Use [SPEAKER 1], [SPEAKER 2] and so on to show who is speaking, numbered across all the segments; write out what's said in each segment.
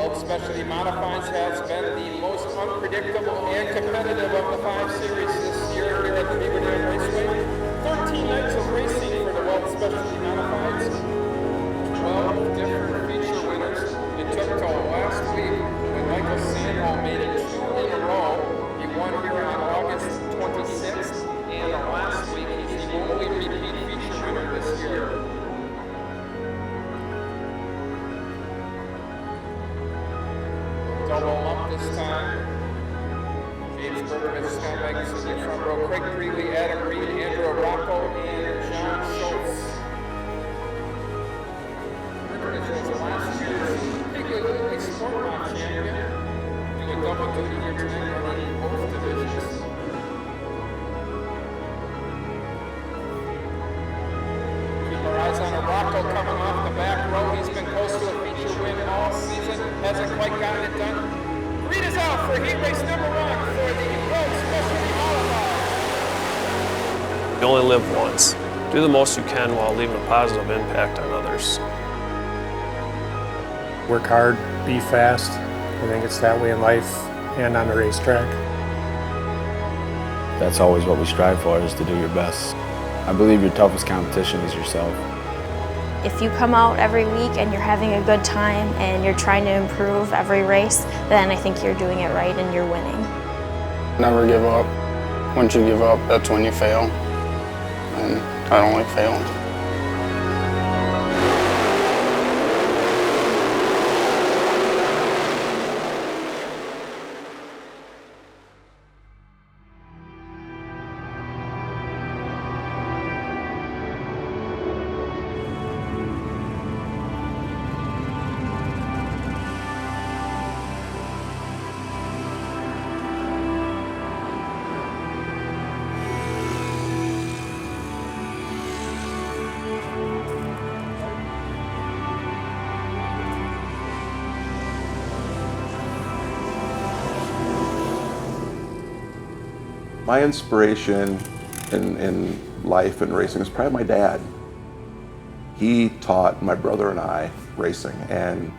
[SPEAKER 1] World Specialty Modifieds has been the most unpredictable and competitive of the 5 series this year here at the Beaver Dam Raceway. 13 nights of racing for the World Specialty Modifieds. 12 different feature winners. It took till last week when Michael Sandhall made it 2 in a row. He won here on August 26th, and last week he's the only repeat feature winner this year. Double up this time. James Berger, Scott Magnuson in the front row. Craig Greeley, Adam Reed, Andrew Rocco, and John Schultz. Berger is last year's Big Sport Mod champion. Doing double duty here tonight, running both divisions. Keep our eyes on Rocco coming off the back row. He's been close to a feature win all season. Hasn't quite gotten it done. Reed is out for heat race number 1 for the World Specialty Modifieds.
[SPEAKER 2] You only live once. Do the most you can while leaving a positive impact on others.
[SPEAKER 3] Work hard, be fast. I think it's that way in life and on the racetrack.
[SPEAKER 4] That's always what we strive for, is to do your best. I believe your toughest competition is yourself.
[SPEAKER 5] If you come out every week and you're having a good time and you're trying to improve every race, then I think you're doing it right and you're winning.
[SPEAKER 6] Never give up. Once you give up, that's when you fail. And I don't like failing.
[SPEAKER 7] My inspiration in life and racing is probably my dad. He taught my brother and I racing, and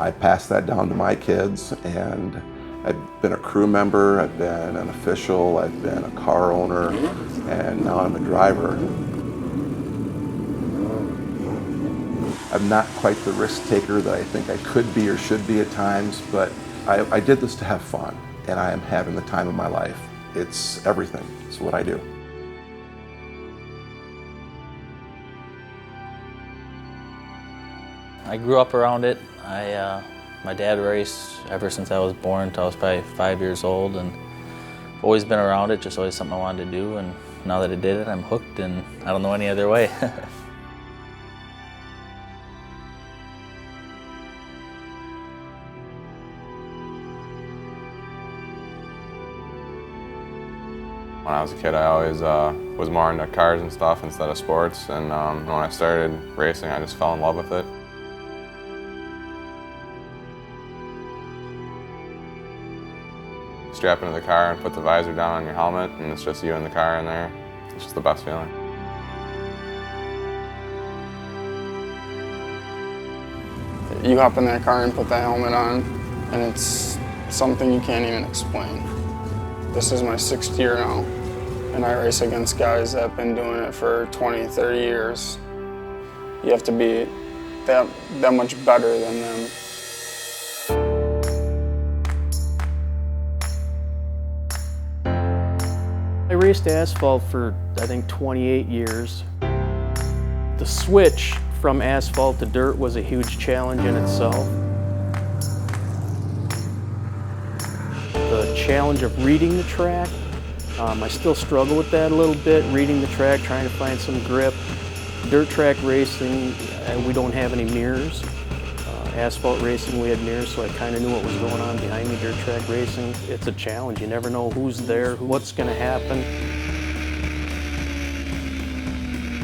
[SPEAKER 7] I passed that down to my kids, and I've been a crew member, I've been an official, I've been a car owner, and now I'm a driver. I'm not quite the risk taker that I think I could be or should be at times, but I did this to have fun, and I am having the time of my life. It's everything. It's what I do.
[SPEAKER 8] I grew up around it. My dad raced ever since I was born until I was probably 5 years old, and always been around it, just always something I wanted to do, and now that I did it, I'm hooked, and I don't know any other way.
[SPEAKER 9] When I was a kid, I always was more into cars and stuff instead of sports, and when I started racing, I just fell in love with it. Strap into the car and put the visor down on your helmet, and it's just you in the car in there. It's just the best feeling.
[SPEAKER 6] You hop in that car and put that helmet on, and it's something you can't even explain. This is my 6th year now, and I race against guys that have been doing it for 20, 30 years. You have to be that much better than them.
[SPEAKER 10] I raced asphalt for, I think, 28 years. The switch from asphalt to dirt was a huge challenge in itself. The challenge of reading the track, I still struggle with that a little bit, reading the track, trying to find some grip. Dirt track racing, we don't have any mirrors. Asphalt racing, we had mirrors, so I kind of knew what was going on behind me. Dirt track racing, it's a challenge. You never know who's there, what's going to happen.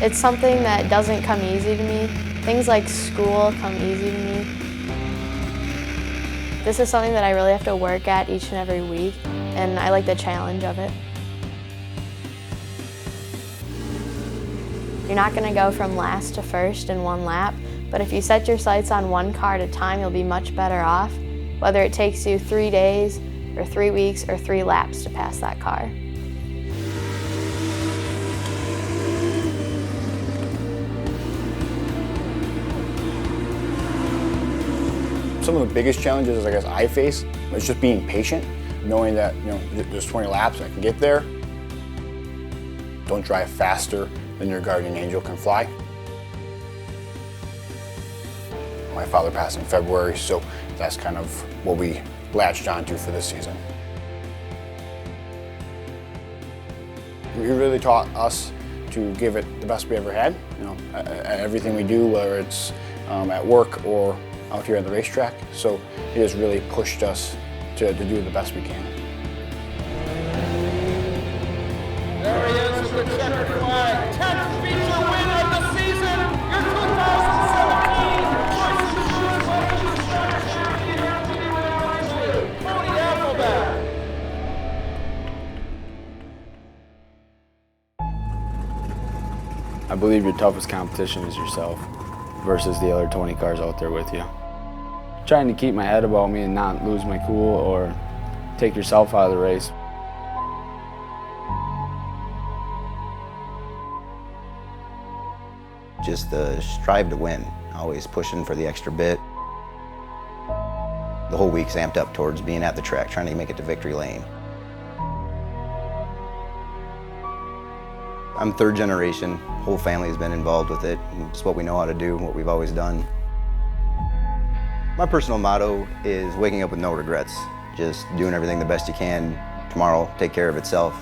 [SPEAKER 5] It's something that doesn't come easy to me. Things like school come easy to me. This is something that I really have to work at each and every week, and I like the challenge of it. You're not going to go from last to first in one lap, but if you set your sights on one car at a time, you'll be much better off. whether it takes you 3 days or 3 weeks or 3 laps to pass that car.
[SPEAKER 11] Some of the biggest challenges I guess I face is just being patient, knowing that there's 20 laps and I can get there. Don't drive faster than your guardian angel can fly. My father passed in February, so that's kind of what we latched onto for this season. He really taught us to give it the best we ever had. At everything we do, whether it's at work or out here at the racetrack. So he has really pushed us to do the best we can.
[SPEAKER 1] There he is with the checkered flag. 10th feature win of the season. Your 2017 Tony Appleback.
[SPEAKER 4] I believe your toughest competition is yourself versus the other 20 cars out there with you. Trying to keep my head about me and not lose my cool or take yourself out of the race.
[SPEAKER 12] Just the strive to win, always pushing for the extra bit. The whole week's amped up towards being at the track, trying to make it to victory lane. I'm third generation, whole family has been involved with it. It's what we know how to do, what we've always done. My personal motto is waking up with no regrets, just doing everything the best you can. Tomorrow will take care of itself.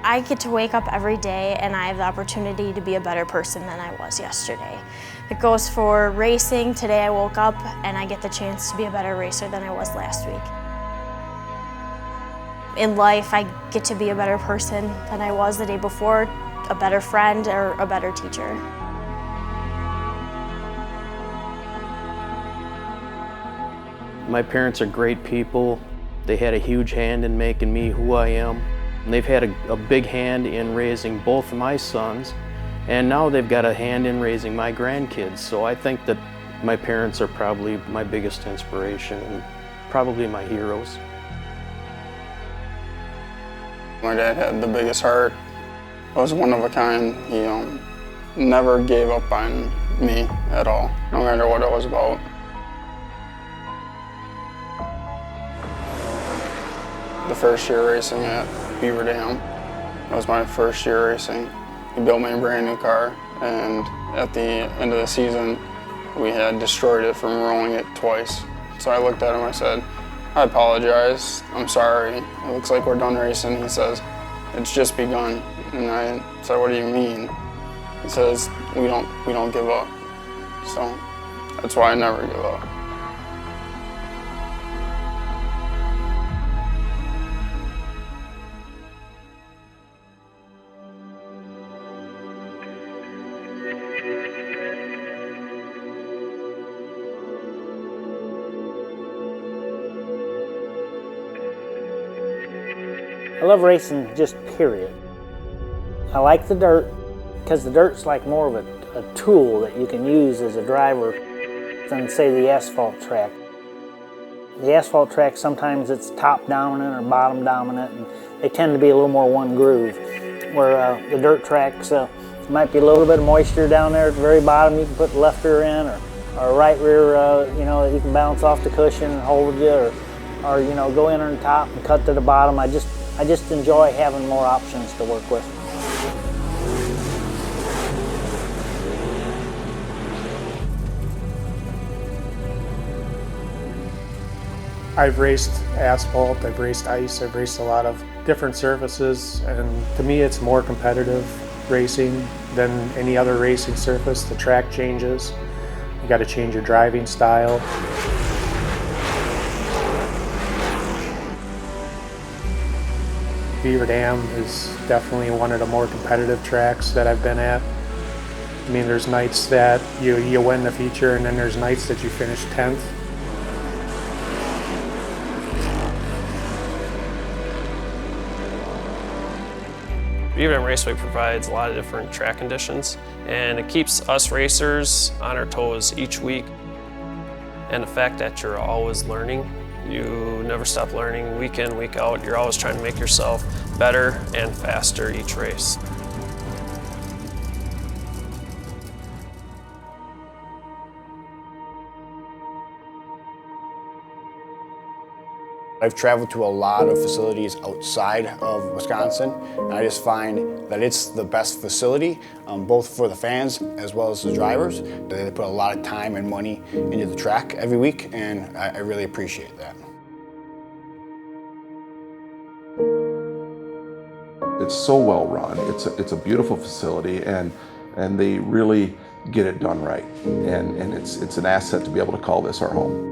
[SPEAKER 5] I get to wake up every day and I have the opportunity to be a better person than I was yesterday. It goes for racing. Today I woke up and I get the chance to be a better racer than I was last week. In life, I get to be a better person than I was the day before, a better friend or a better teacher.
[SPEAKER 10] My parents are great people. They had a huge hand in making me who I am. And they've had a big hand in raising both of my sons, and now they've got a hand in raising my grandkids. So I think that my parents are probably my biggest inspiration and probably my heroes.
[SPEAKER 6] My dad had the biggest heart. He was one of a kind. He never gave up on me at all, no matter what it was about. The first year racing at Beaver Dam, that was my first year racing. He built me a brand new car, and at the end of the season, we had destroyed it from rolling it twice. So I looked at him and I said, I apologize, I'm sorry, it looks like we're done racing. He says, it's just begun. And I said, what do you mean? He says, we don't give up. So that's why I never give up.
[SPEAKER 13] I love racing, just period. I like the dirt because the dirt's like more of a tool that you can use as a driver than, say, the asphalt track. The asphalt track, sometimes it's top dominant or bottom dominant, and they tend to be a little more one groove. Where the dirt tracks, might be a little bit of moisture down there at the very bottom. You can put the left rear in or right rear, that you can bounce off the cushion and hold you, or go in on the top and cut to the bottom. I just enjoy having more options to work with.
[SPEAKER 3] I've raced asphalt, I've raced ice, I've raced a lot of different surfaces, and to me it's more competitive racing than any other racing surface. The track changes, you got to change your driving style. Beaver Dam is definitely one of the more competitive tracks that I've been at. I mean, there's nights that you win the feature, and then there's nights that you finish 10th.
[SPEAKER 2] Beaver Dam Raceway provides a lot of different track conditions, and it keeps us racers on our toes each week. And the fact that you're always learning, you never stop learning week in, week out. You're always trying to make yourself better and faster each race.
[SPEAKER 11] I've traveled to a lot of facilities outside of Wisconsin, and I just find that it's the best facility, both for the fans as well as the drivers. They put a lot of time and money into the track every week, and I really appreciate that.
[SPEAKER 7] It's so well run. It's a beautiful facility, and they really get it done right. And it's an asset to be able to call this our home.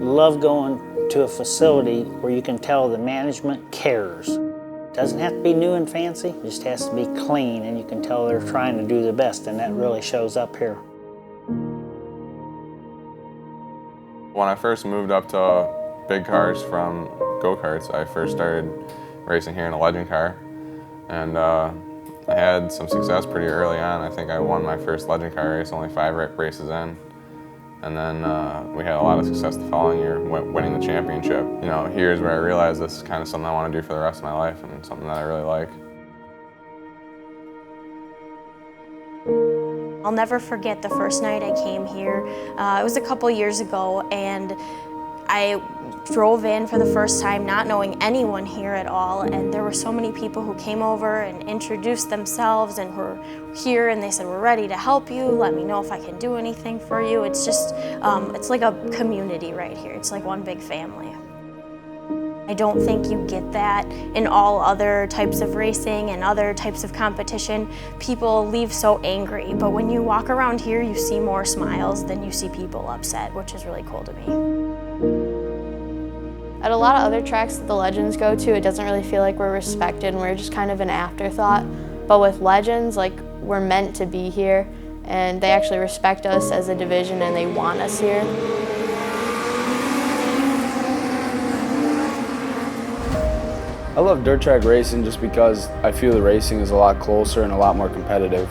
[SPEAKER 13] Love going to a facility where you can tell the management cares. Doesn't have to be new and fancy, it just has to be clean, and you can tell they're trying to do their best, and that really shows up here.
[SPEAKER 9] When I first moved up to big cars from go-karts, I first started racing here in a legend car, and I had some success pretty early on. I think I won my first legend car race only 5 races in. And then we had a lot of success the following year, winning the championship. You know, here's where I realized this is kind of something I want to do for the rest of my life and something that I really like.
[SPEAKER 5] I'll never forget the first night I came here. It was a couple years ago, and I drove in for the first time not knowing anyone here at all, and there were so many people who came over and introduced themselves and were here, and they said, "We're ready to help you, let me know if I can do anything for you." It's just, it's like a community right here. It's like one big family. I don't think you get that in all other types of racing and other types of competition. People leave so angry, but when you walk around here, you see more smiles than you see people upset, which is really cool to me.
[SPEAKER 14] At a lot of other tracks that the Legends go to, it doesn't really feel like we're respected and we're just kind of an afterthought. But with Legends, like, we're meant to be here, and they actually respect us as a division and they want us here.
[SPEAKER 4] I love dirt track racing just because I feel the racing is a lot closer and a lot more competitive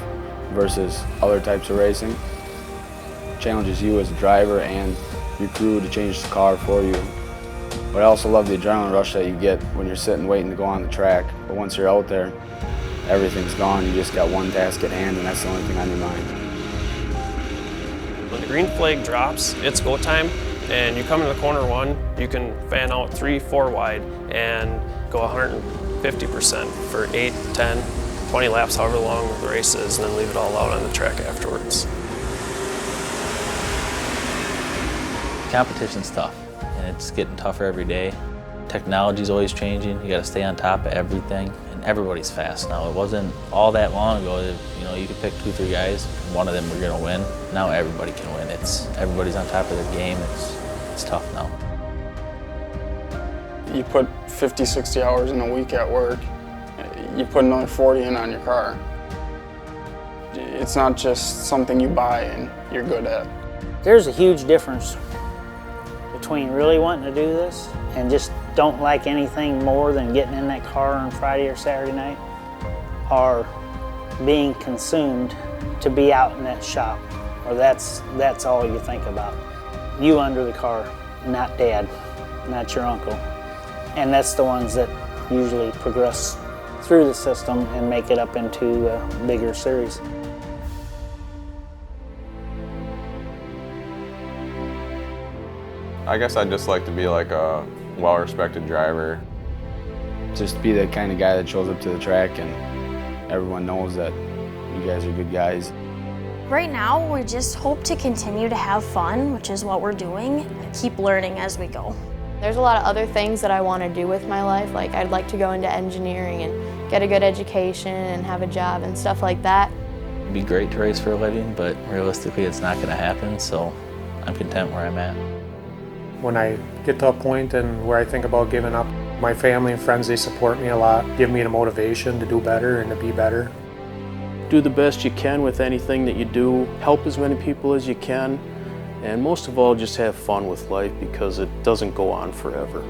[SPEAKER 4] versus other types of racing. It challenges you as a driver and your crew to change the car for you. But I also love the adrenaline rush that you get when you're sitting waiting to go on the track. But once you're out there, everything's gone. You just got one task at hand, and that's the only thing on your mind.
[SPEAKER 2] When the green flag drops, it's go time, and you come into corner 1, you can fan out 3, 4 wide and go 150% for 8, 10, 20 laps, however long the race is, and then leave it all out on the track afterwards.
[SPEAKER 8] Competition's tough, and it's getting tougher every day. Technology's always changing. You got to stay on top of everything, and everybody's fast now. It wasn't all that long ago that, you know, you could pick 2, 3 guys, and one of them were going to win. Now everybody can win. Everybody's on top of their game. It's tough now.
[SPEAKER 6] You put 50, 60 hours in a week at work. You put another 40 in on your car. It's not just something you buy and you're good at.
[SPEAKER 13] There's a huge difference between really wanting to do this and just don't like anything more than getting in that car on Friday or Saturday night, or being consumed to be out in that shop, or that's all you think about. You under the car, not Dad, not your uncle. And that's the ones that usually progress through the system and make it up into a bigger series.
[SPEAKER 9] I guess I'd just like to be like a well-respected driver.
[SPEAKER 4] Just be that kind of guy that shows up to the track and everyone knows that you guys are good guys.
[SPEAKER 5] Right now, we just hope to continue to have fun, which is what we're doing, and keep learning as we go.
[SPEAKER 14] There's a lot of other things that I want to do with my life. Like, I'd like to go into engineering and get a good education and have a job and stuff like that.
[SPEAKER 8] It'd be great to race for a living, but realistically it's not going to happen, so I'm content where I'm at.
[SPEAKER 3] When I get to a point and where I think about giving up, my family and friends, they support me a lot, give me the motivation to do better and to be better.
[SPEAKER 10] Do the best you can with anything that you do, help as many people as you can, and most of all, just have fun with life because it doesn't go on forever.